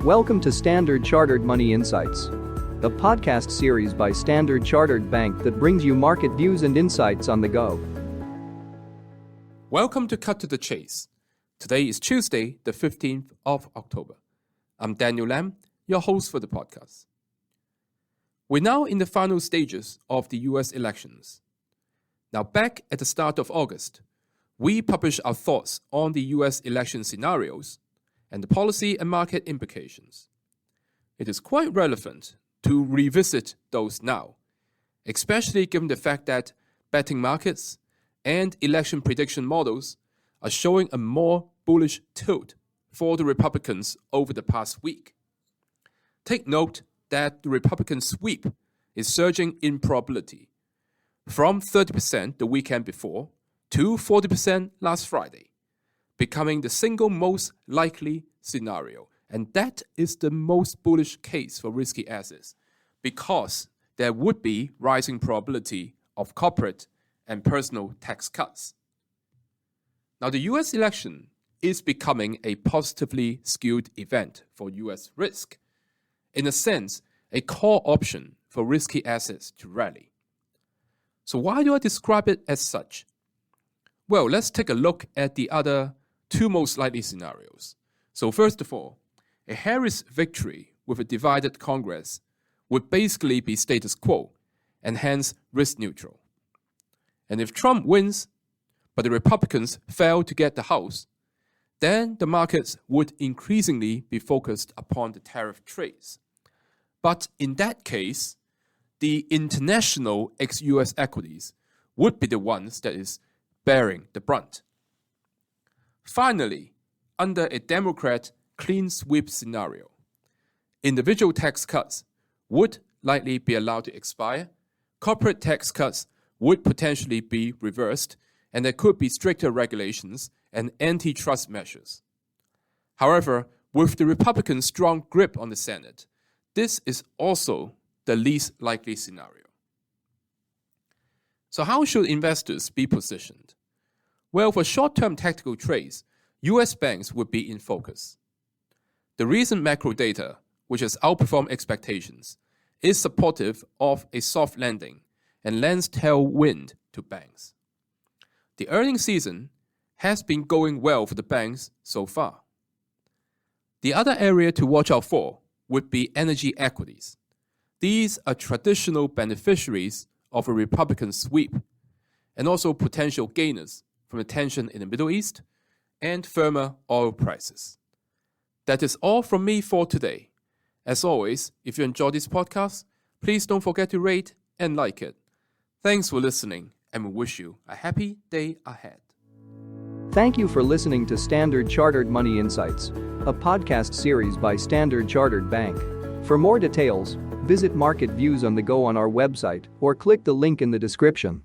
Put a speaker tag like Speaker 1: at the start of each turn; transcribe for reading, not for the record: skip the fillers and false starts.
Speaker 1: Welcome to Standard Chartered Money Insights, a podcast series by Standard Chartered Bank that brings you market views and insights on the go.
Speaker 2: Welcome to Cut to the Chase. Today is Tuesday, the 15th of October. I'm Daniel Lam, your host for the podcast. We're now in the final stages of the US elections. Now, back at the start of August, we published our thoughts on the US election scenarios and the policy and market implications. It is quite relevant to revisit those now, especially given the fact that betting markets and election prediction models are showing a more bullish tilt for the Republicans over the past week. Take note that the Republican sweep is surging in probability from 30% the weekend before to 40% last Friday, becoming the single most likely scenario. And that is the most bullish case for risky assets because there would be rising probability of corporate and personal tax cuts. Now, the US election is becoming a positively skewed event for US risk. In a sense, a call option for risky assets to rally. So why do I describe it as such? Well, let's take a look at the other two most likely scenarios. So first of all, a Harris victory with a divided Congress would basically be status quo and hence risk neutral. And if Trump wins, but the Republicans fail to get the House, then the markets would increasingly be focused upon the tariff trades. But in that case, the international ex-US equities would be the ones that is bearing the brunt. Finally, under a Democrat clean sweep scenario, individual tax cuts would likely be allowed to expire, corporate tax cuts would potentially be reversed, and there could be stricter regulations and antitrust measures. However, with the Republicans' strong grip on the Senate, this is also the least likely scenario. So how should investors be positioned? Well, for short-term tactical trades, US banks would be in focus. The recent macro data, which has outperformed expectations, is supportive of a soft landing and lends tailwind to banks. The earnings season has been going well for the banks so far. The other area to watch out for would be energy equities. These are traditional beneficiaries of a Republican sweep and also potential gainers from the tension in the Middle East and firmer oil prices. That is all from me for today. As always, if you enjoyed this podcast, please don't forget to rate and like it. Thanks for listening, and we wish you a happy day ahead.
Speaker 1: Thank you for listening to Standard Chartered Money Insights, a podcast series by Standard Chartered Bank. For more details, visit Market Views on the Go on our website or click the link in the description.